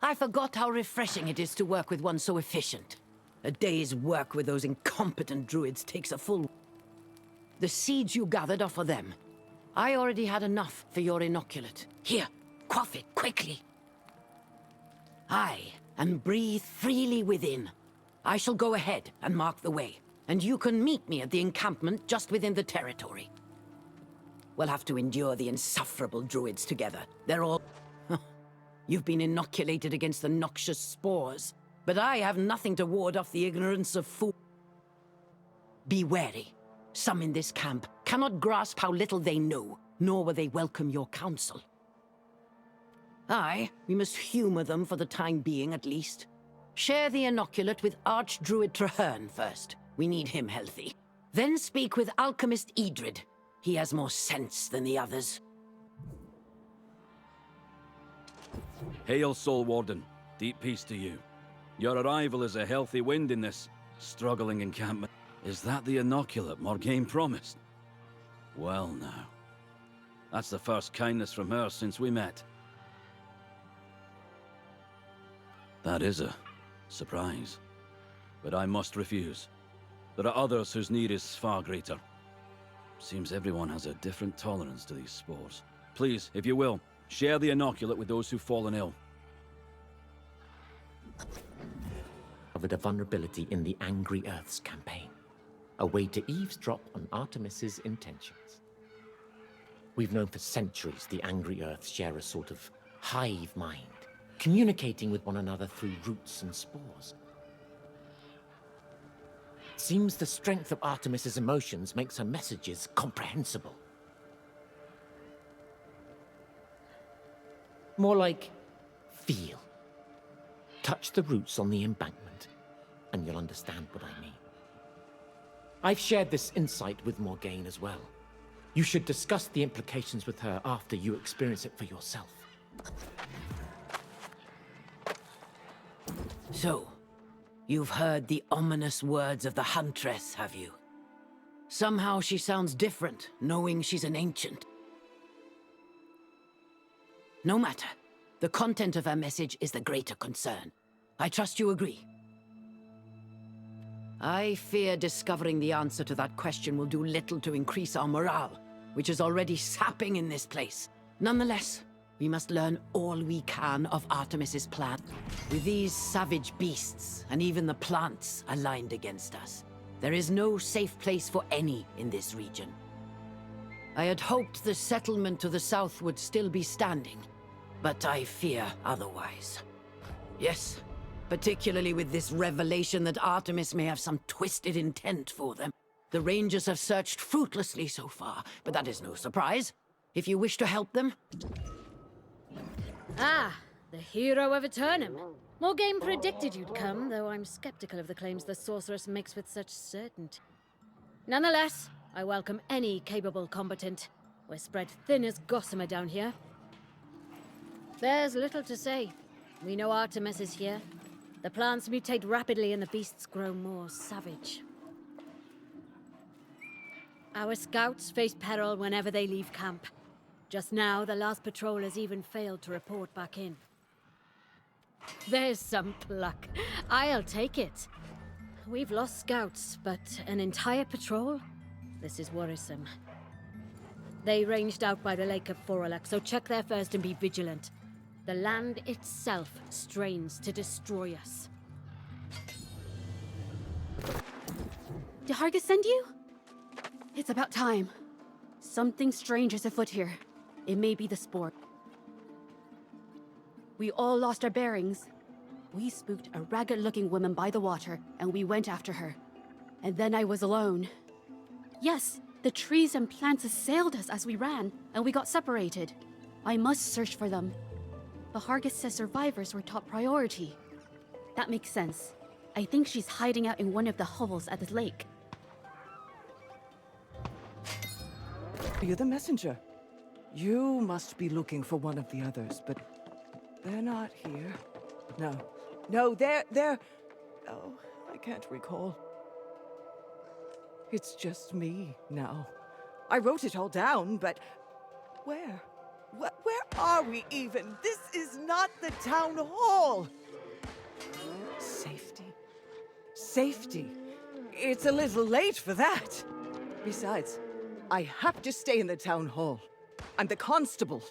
I forgot how refreshing it is to work with one so efficient. A day's work with those incompetent druids takes a full... The seeds you gathered are for them. I already had enough for your inoculate. Here, quaff it quickly. Aye, and breathe freely within. I shall go ahead and mark the way, and you can meet me at the encampment just within the territory. We'll have to endure the insufferable druids together. They're all... You've been inoculated against the noxious spores, but I have nothing to ward off the ignorance of fools. Be wary. Some in this camp cannot grasp how little they know, nor will they welcome your counsel. Aye, we must humor them for the time being at least. Share the inoculate with Archdruid Traherne first. We need him healthy. Then speak with Alchemist Edred. He has more sense than the others. Hail, Soul Warden. Deep peace to you. Your arrival is a healthy wind in this struggling encampment. Is that the inoculate Morgaine promised? Well now. That's the first kindness from her since we met. That is a surprise. But I must refuse. There are others whose need is far greater. Seems everyone has a different tolerance to these spores. Please, if you will, share the inoculate with those who've fallen ill. Covered a vulnerability in the Angry Earths campaign. A way to eavesdrop on Artemis's intentions. We've known for centuries the Angry Earths share a sort of hive mind, communicating with one another through roots and spores. Seems the strength of Artemis's emotions makes her messages comprehensible. More like feel. Touch the roots on the embankment, and you'll understand what I mean. I've shared this insight with Morgaine as well. You should discuss the implications with her after you experience it for yourself. So, you've heard the ominous words of the Huntress, have you? Somehow she sounds different, knowing she's an ancient. No matter. The content of her message is the greater concern. I trust you agree. I fear discovering the answer to that question will do little to increase our morale, which is already sapping in this place. Nonetheless, we must learn all we can of Artemis's plan. With these savage beasts, and even the plants aligned against us, there is no safe place for any in this region. I had hoped the settlement to the south would still be standing, but I fear otherwise. Yes, particularly with this revelation that Artemis may have some twisted intent for them. The Rangers have searched fruitlessly so far, but that is no surprise. If you wish to help them... Ah, the hero of Eternum. Morgaine predicted you'd come, though I'm skeptical of the claims the sorceress makes with such certainty. Nonetheless, I welcome any capable combatant. We're spread thin as gossamer down here. There's little to say. We know Artemis is here. The plants mutate rapidly and the beasts grow more savage. Our scouts face peril whenever they leave camp. Just now, the last patrollers even failed to report back in. There's some pluck. I'll take it. We've lost scouts, but an entire patrol? This is worrisome. They ranged out by the Lake of Forelek, so check there first and be vigilant. The land itself strains to destroy us. Did Hargis send you? It's about time. Something strange is afoot here. It may be the sport. We all lost our bearings. We spooked a ragged-looking woman by the water, and we went after her. And then I was alone. Yes, the trees and plants assailed us as we ran, and we got separated. I must search for them. But Hargis says survivors were top priority. That makes sense. I think she's hiding out in one of the hovels at the lake. You're the messenger. You must be looking for one of the others, but they're not here. No, they're... Oh, I can't recall. It's just me now. I wrote it all down, but where? Where are we even? This is not the town hall! Safety. Safety. It's a little late for that. Besides, I have to stay in the town hall. I'm the constable.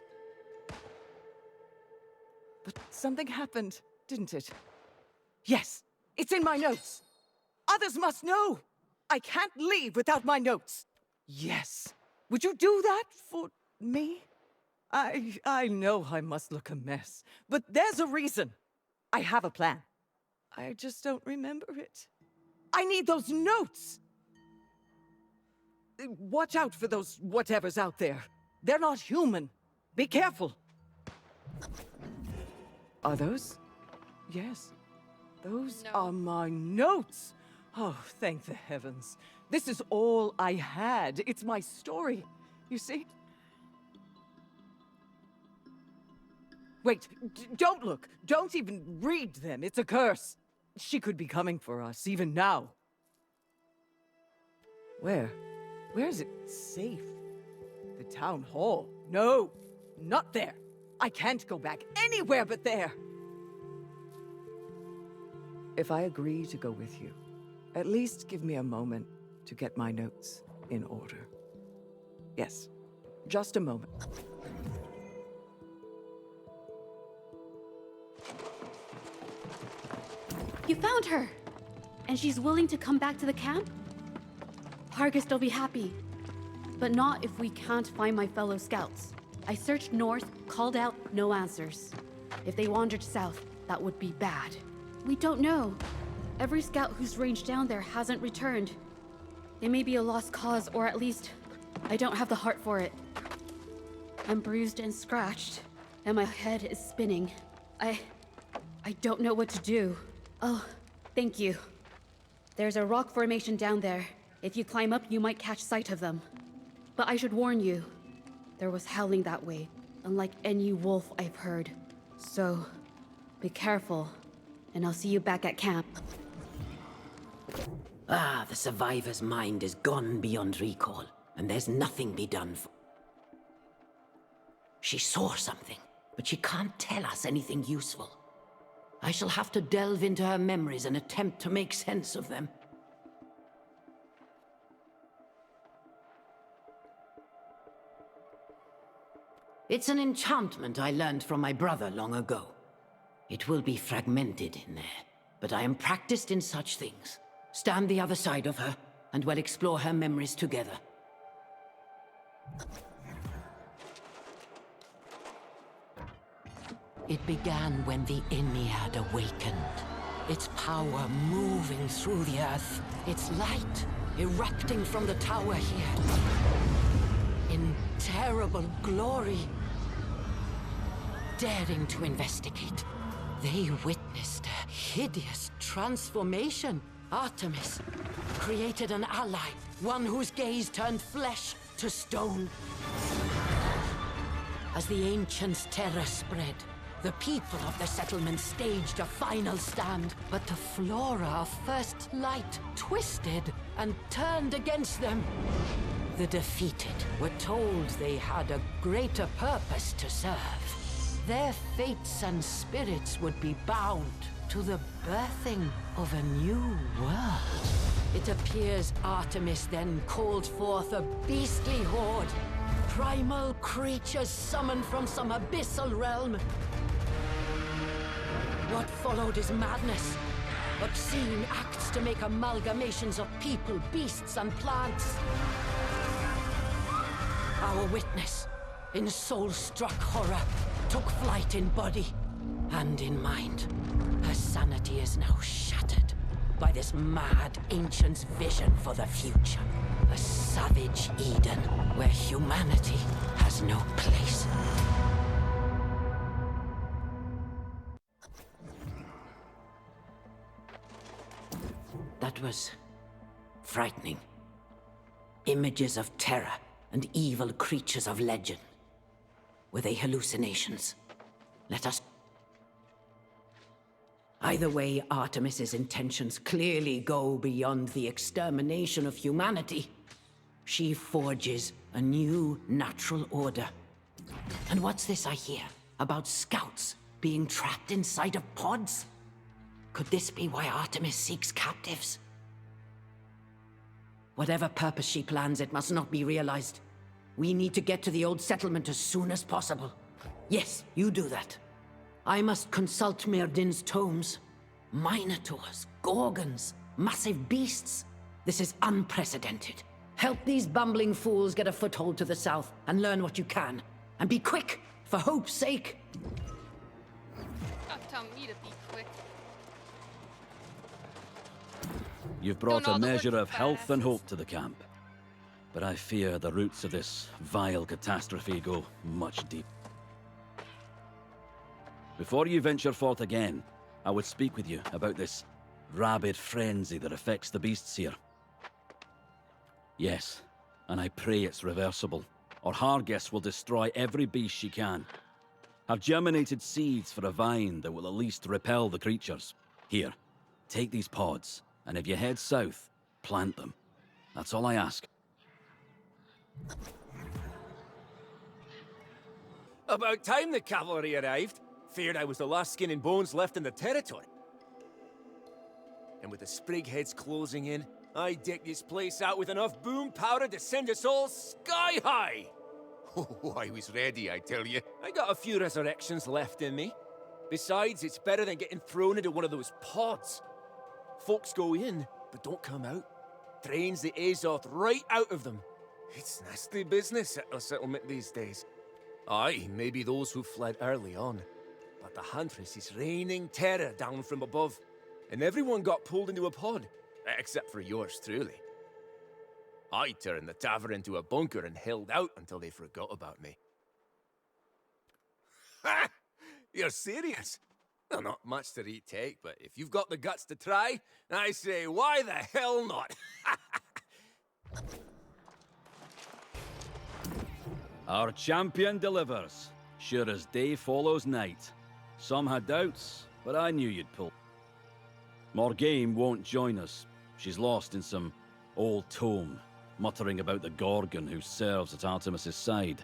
But something happened, didn't it? Yes, it's in my notes. Others must know. I can't leave without my notes. Yes. Would you do that for me? I know I must look a mess, but there's a reason. I have a plan. I just don't remember it. I need those notes! Watch out for those whatevers out there. They're not human. Be careful. Are those? Yes. Those are my notes. Oh, thank the heavens. This is all I had. It's my story. You see? Wait, don't look. Don't even read them. It's a curse. She could be coming for us, even now. Where? Where is it safe? The town hall? No, not there. I can't go back anywhere but there. If I agree to go with you, at least give me a moment to get my notes in order. Yes, just a moment. You found her! And she's willing to come back to the camp? Hargest will be happy. But not if we can't find my fellow scouts. I searched north, called out, no answers. If they wandered south, that would be bad. We don't know. Every scout who's ranged down there hasn't returned. They may be a lost cause, or at least, I don't have the heart for it. I'm bruised and scratched, and my head is spinning. I don't know what to do. Oh, thank you. There's a rock formation down there. If you climb up, you might catch sight of them. But I should warn you, there was howling that way, unlike any wolf I've heard. So, be careful, and I'll see you back at camp. Ah, the survivor's mind is gone beyond recall, and there's nothing be done for... She saw something, but she can't tell us anything useful. I shall have to delve into her memories and attempt to make sense of them. It's an enchantment I learned from my brother long ago. It will be fragmented in there, but I am practiced in such things. Stand the other side of her, and we'll explore her memories together. It began when the Ennead awakened. Its power moving through the earth. Its light erupting from the tower here. In terrible glory. Daring to investigate, they witnessed a hideous transformation. Artemis created an ally, one whose gaze turned flesh to stone. As the ancients' terror spread, the people of the settlement staged a final stand, but the Flora of First Light twisted and turned against them. The defeated were told they had a greater purpose to serve. Their fates and spirits would be bound to the birthing of a new world. It appears Artemis then called forth a beastly horde. Primal creatures summoned from some abyssal realm. What followed is madness. Obscene acts to make amalgamations of people, beasts, and plants. Our witness, in soul-struck horror, took flight in body and in mind. Her sanity is now shattered by this mad ancient's vision for the future. A savage Eden where humanity has no place. That was frightening. Images of terror and evil creatures of legend. Were they hallucinations? Let us... Either way, Artemis's intentions clearly go beyond the extermination of humanity. She forges a new natural order, And what's this I hear about scouts being trapped inside of pods? Could this be why Artemis seeks captives? Whatever purpose she plans, it must not be realized. We need to get to the old settlement as soon as possible. Yes, you do that. I must consult Myrdin's tomes. Minotaurs, gorgons, massive beasts. This is unprecedented. Help these bumbling fools get a foothold to the south and learn what you can. And be quick, for hope's sake. Don't tell me to be quick. You've brought Don't a all the measure work of health and badasses. hope to the camp. But I fear the roots of this vile catastrophe go much deep. Before you venture forth again, I would speak with you about this rabid frenzy that affects the beasts here. Yes, and I pray it's reversible, or Hargis will destroy every beast she can. I've germinated seeds for a vine that will at least repel the creatures. Here, take these pods, and if you head south, plant them. That's all I ask. About time the cavalry arrived. Feared I was the last skin and bones left in the territory. And with the Sprigheads closing in, I decked this place out with enough boom powder to send us all sky high! Oh, I was ready, I tell you. I got a few resurrections left in me. Besides, it's better than getting thrown into one of those pods. Folks go in, but don't come out. Drains the Azoth right out of them. It's nasty business at a settlement these days. Aye, maybe those who fled early on. But the Huntress is raining terror down from above. And everyone got pulled into a pod. Except for yours truly. I turned the tavern into a bunker and held out until they forgot about me. Ha! You're serious? Well, not much to retake, but if you've got the guts to try, I say, why the hell not? Our champion delivers, sure as day follows night. Some had doubts, but I knew you'd pull. Morgane won't join us. She's lost in some old tome, muttering about the Gorgon who serves at Artemis's side.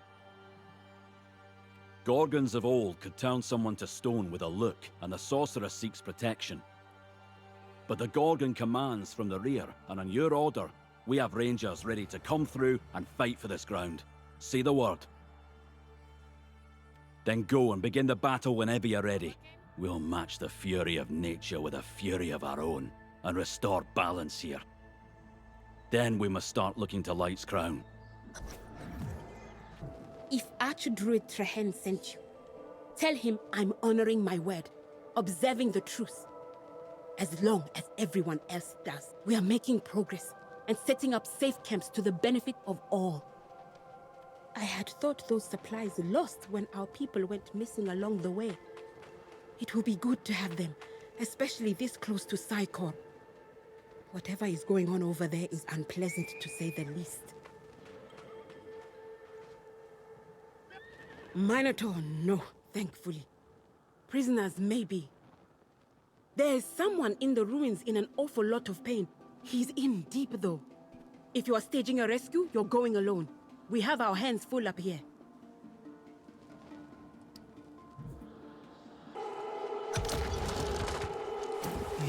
Gorgons of old could turn someone to stone with a look, and the sorcerer seeks protection. But the Gorgon commands from the rear, and on your order, we have rangers ready to come through and fight for this ground. Say the word. Then go and begin the battle whenever you're ready. We'll match the fury of nature with a fury of our own, and restore balance here. Then we must start looking to Light's Crown. If Archdruid Trehen sent you, tell him I'm honoring my word, observing the truce. As long as everyone else does, we are making progress and setting up safe camps to the benefit of all. I had thought those supplies lost when our people went missing along the way. It will be good to have them, especially this close to Psychor. Whatever is going on over there is unpleasant to say the least. Minotaur, no, thankfully. Prisoners, maybe. There is someone in the ruins in an awful lot of pain. He's in deep, though. If you are staging a rescue, you're going alone. We have our hands full up here.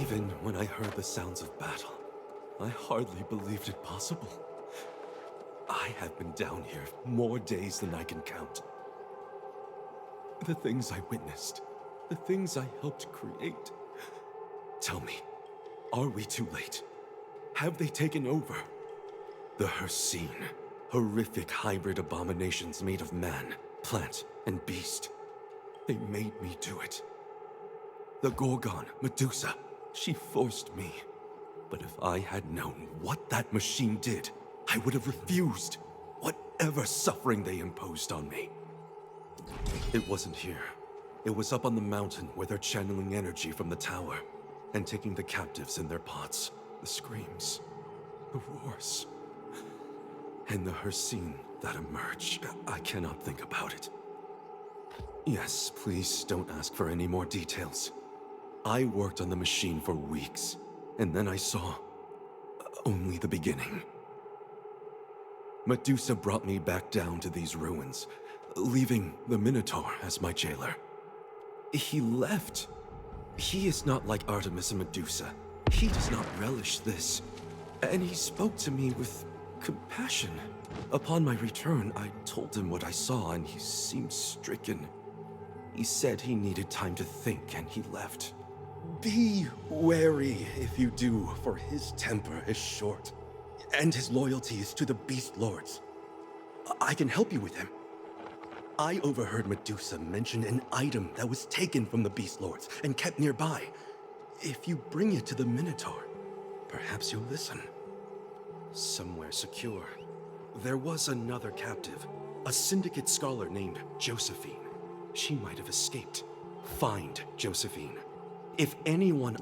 Even when I heard the sounds of battle, I hardly believed it possible. I have been down here more days than I can count. The things I witnessed, the things I helped create. Tell me, are we too late? Have they taken over? The Hircine, horrific hybrid abominations made of man, plant, and beast. They made me do it. The Gorgon, Medusa, she forced me. But if I had known what that machine did, I would have refused whatever suffering they imposed on me. It wasn't here. It was up on the mountain where they're channeling energy from the tower and taking the captives in their pots. The screams, the roars, and the Hircine that emerged. I cannot think about it. Yes, please don't ask for any more details. I worked on the machine for weeks, and then I saw only the beginning. Medusa brought me back down to these ruins, leaving the Minotaur as my jailer. He left. He is not like Artemis and Medusa. He does not relish this. And he spoke to me with compassion. Upon my return, I told him what I saw, and he seemed stricken. He said he needed time to think, and he left. Be wary if you do, for his temper is short, and his loyalty is to the Beast Lords. I can help you with him. I overheard Medusa mention an item that was taken from the Beast Lords and kept nearby. If you bring it to the Minotaur, perhaps you'll listen. Somewhere secure, there was another captive, a syndicate scholar named Josephine. She might have escaped. Find Josephine. If anyone...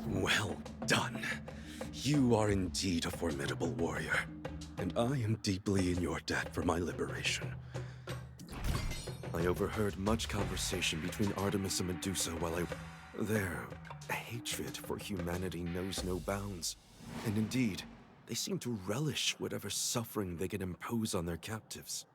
Well done. You are indeed a formidable warrior, and I am deeply in your debt for my liberation. I overheard much conversation between Artemis and Medusa while their hatred for humanity knows no bounds, and indeed, they seem to relish whatever suffering they can impose on their captives.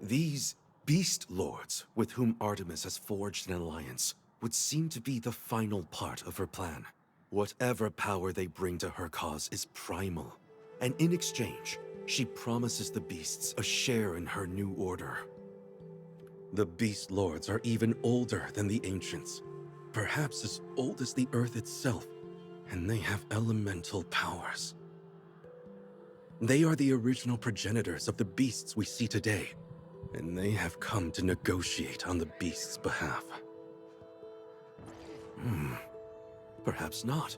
These Beast Lords, with whom Artemis has forged an alliance, would seem to be the final part of her plan. Whatever power they bring to her cause is primal, and in exchange, she promises the beasts a share in her new order. The Beast Lords are even older than the Ancients, perhaps as old as the Earth itself, and they have elemental powers. They are the original progenitors of the beasts we see today, and they have come to negotiate on the beasts' behalf. Perhaps not.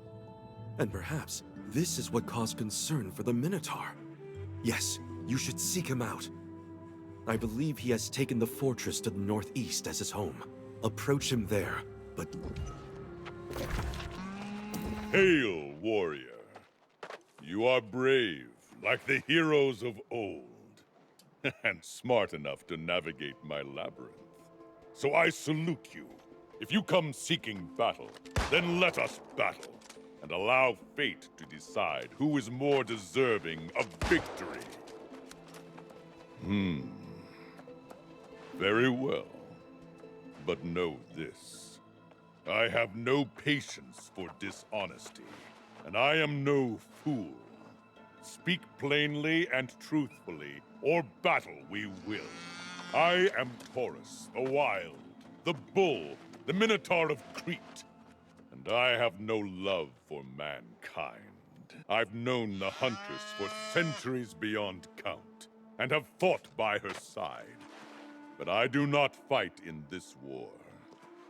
And perhaps this is what caused concern for the Minotaur. Yes, you should seek him out. I believe he has taken the fortress to the northeast as his home. Approach him there, but... Hail, warrior. You are brave, like the heroes of old, and smart enough to navigate my labyrinth. So I salute you. If you come seeking battle, then let us battle, and allow fate to decide who is more deserving of victory. Very well. But know this. I have no patience for dishonesty, and I am no fool. Speak plainly and truthfully, or battle we will. I am Taurus, the Wild, the Bull, the Minotaur of Crete, and I have no love for mankind. I've known the Huntress for centuries beyond count, and have fought by her side. But I do not fight in this war.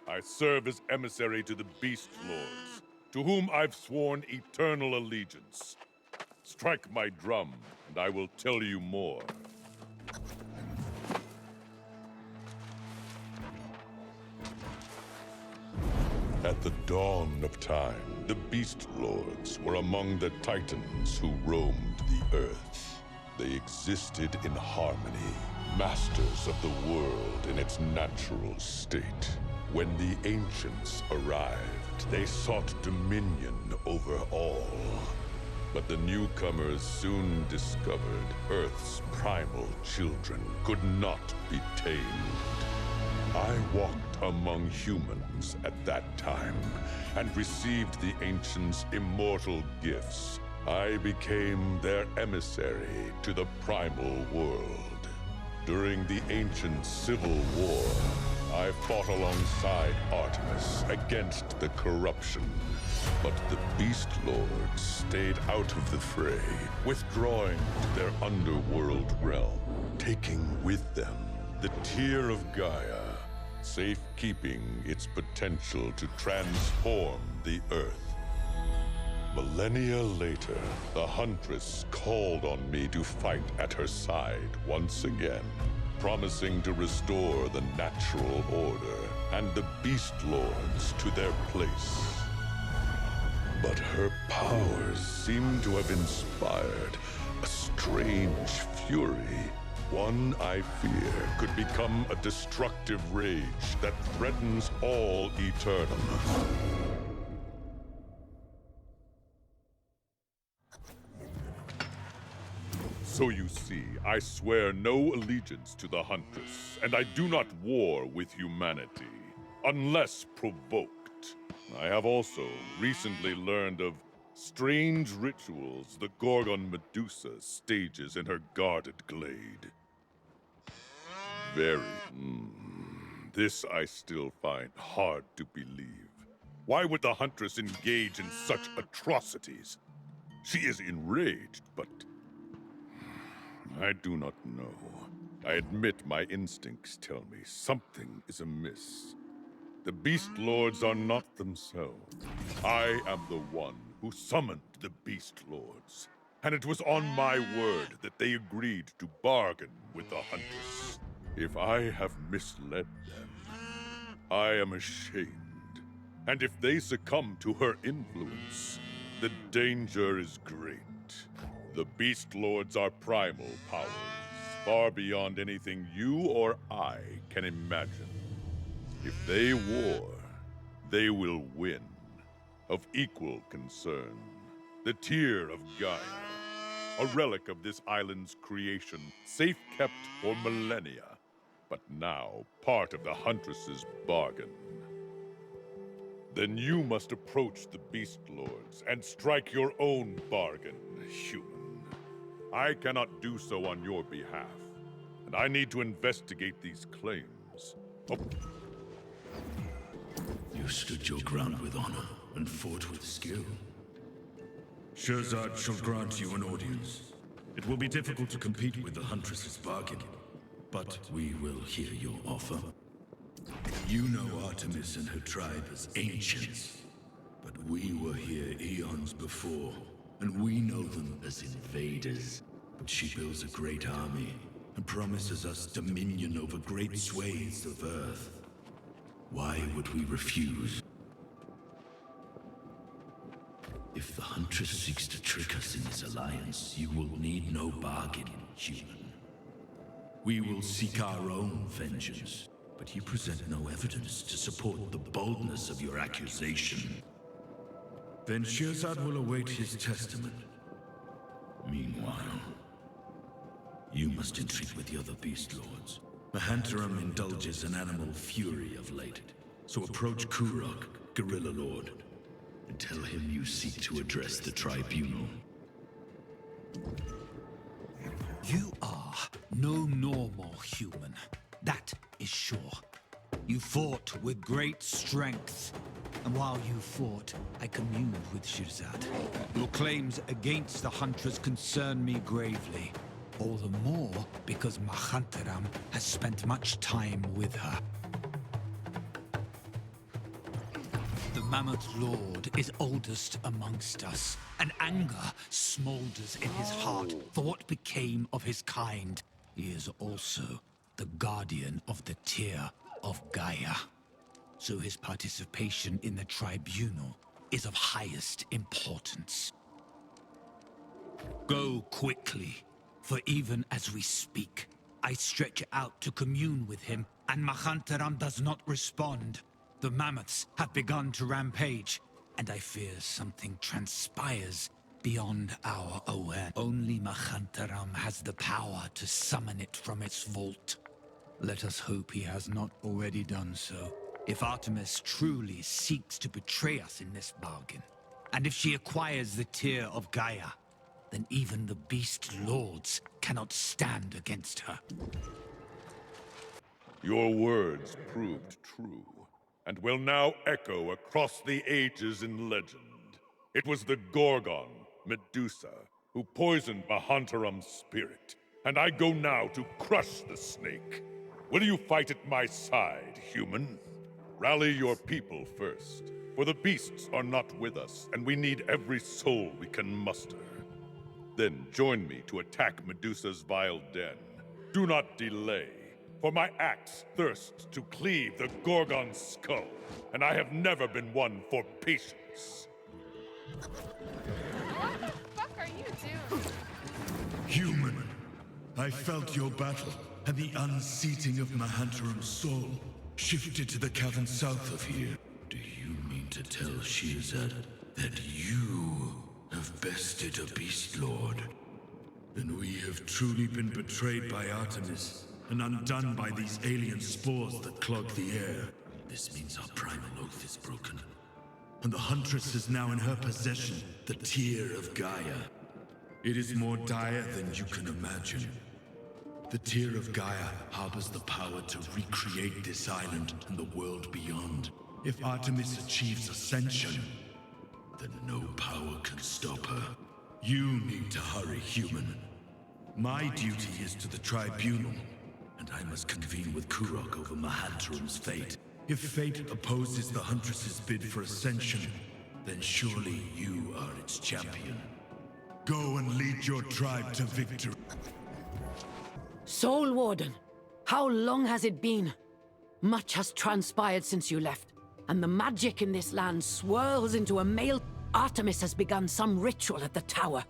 I serve as emissary to the Beast Lords, to whom I've sworn eternal allegiance. Strike my drum, and I will tell you more. At the dawn of time, the Beast Lords were among the Titans who roamed the Earth. They existed in harmony, masters of the world in its natural state. When the Ancients arrived, they sought dominion over all. But the newcomers soon discovered Earth's primal children could not be tamed. I walked among humans at that time, and received the Ancients' immortal gifts. I became their emissary to the primal world. During the ancient Civil War, I fought alongside Artemis against the corruption. But the Beast Lords stayed out of the fray, withdrawing to their underworld realm, taking with them the Tear of Gaia, safekeeping its potential to transform the Earth. Millennia later, the Huntress called on me to fight at her side once again, promising to restore the natural order and the Beast Lords to their place. But her powers seem to have inspired a strange fury, one I fear could become a destructive rage that threatens all Eternum. So you see, I swear no allegiance to the Huntress, and I do not war with humanity, unless provoked. I have also recently learned of strange rituals the Gorgon Medusa stages in her guarded glade. This I still find hard to believe. Why would the Huntress engage in such atrocities? She is enraged, but I do not know. I admit my instincts tell me something is amiss. The Beast Lords are not themselves. I am the one who summoned the Beast Lords, and it was on my word that they agreed to bargain with the Huntress. If I have misled them, I am ashamed. And if they succumb to her influence, the danger is great. The Beast Lords are primal powers, far beyond anything you or I can imagine. If they war, they will win. Of equal concern, the Tear of Gaia, a relic of this island's creation, safe kept for millennia, but now part of the Huntress's bargain. Then you must approach the Beast Lords and strike your own bargain, human. I cannot do so on your behalf, and I need to investigate these claims. You stood your ground with honor and fought with skill. Sherzad shall grant you an audience. It will be difficult to compete with the Huntress's bargain, but we will hear your offer. You know Artemis and her tribe as ancients, but we were here eons before, and we know them as invaders. But she builds a great army and promises us dominion over great swathes of Earth. Why would we refuse? If the Huntress seeks to trick us in this alliance, you will need no bargain, human. We will seek our own vengeance, but you present no evidence to support the boldness of your accusation. Then Sherzad will await his testament. Meanwhile, you must entreat with the other Beast Lords. Mahantaram indulges in animal fury of late, so approach Kurok, Guerrilla Lord, and tell him you seek to address the Tribunal. You are no normal human, that is sure. You fought with great strength, and while you fought, I communed with Sherzad. Your claims against the Huntress concern me gravely. All the more because Mahantaram has spent much time with her. The Mammoth Lord is oldest amongst us, and anger smolders in his heart for what became of his kind. He is also the guardian of the Tear of Gaia. So his participation in the Tribunal is of highest importance. Go quickly. For even as we speak, I stretch out to commune with him, and Mahantaram does not respond. The mammoths have begun to rampage, and I fear something transpires beyond our awareness. Only Mahantaram has the power to summon it from its vault. Let us hope he has not already done so. If Artemis truly seeks to betray us in this bargain, and if she acquires the Tear of Gaia, then even the Beast Lords cannot stand against her. Your words proved true, and will now echo across the ages in legend. It was the Gorgon, Medusa, who poisoned Mahantaram's spirit, and I go now to crush the snake. Will you fight at my side, human? Rally your people first, for the beasts are not with us, and we need every soul we can muster. Then join me to attack Medusa's vile den. Do not delay, for my axe thirsts to cleave the Gorgon's skull, and I have never been one for patience. What the fuck are you doing? Human, I felt your battle, and the unseating of Mahantaram's soul shifted to the cavern south of here. Do you mean to tell Shirzad that you have bested a Beast Lord? Then we have truly been betrayed by Artemis, and undone by these alien spores that clog the air. This means our primal oath is broken. And the Huntress is now in her possession, the Tear of Gaia. It is more dire than you can imagine. The Tear of Gaia harbors the power to recreate this island and the world beyond. If Artemis achieves ascension, then no power can stop her. You need to hurry, human. My duty is to the Tribunal, and I must convene with Kurok over Mahantaram's fate. If fate opposes the Huntress's bid for ascension, then surely you are its champion. Go and lead your tribe to victory. Soul Warden, how long has it been? Much has transpired since you left, and the magic in this land swirls into a male. Artemis has begun some ritual at the tower.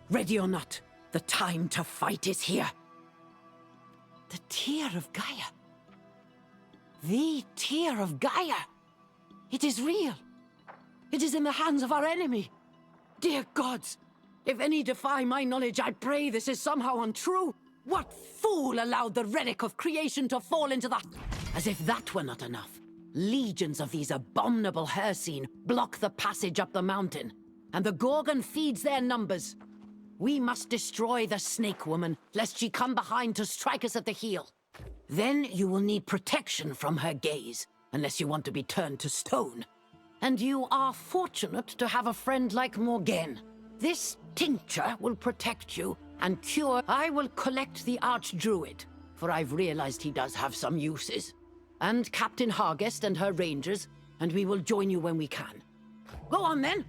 Ready or not, the time to fight is here. The Tear of Gaia. The Tear of Gaia. It is real. It is in the hands of our enemy. Dear gods, if any defy my knowledge, I pray this is somehow untrue. What fool allowed the relic of creation to fall into the... As if that were not enough. Legions of these abominable Hircine block the passage up the mountain, and the Gorgon feeds their numbers. We must destroy the Snake Woman, lest she come behind to strike us at the heel. Then you will need protection from her gaze, unless you want to be turned to stone. And you are fortunate to have a friend like Morgaine. This tincture will protect you and cure. I will collect the Archdruid, for I've realized he does have some uses. And Captain Hargest and her rangers, and we will join you when we can. Go on then!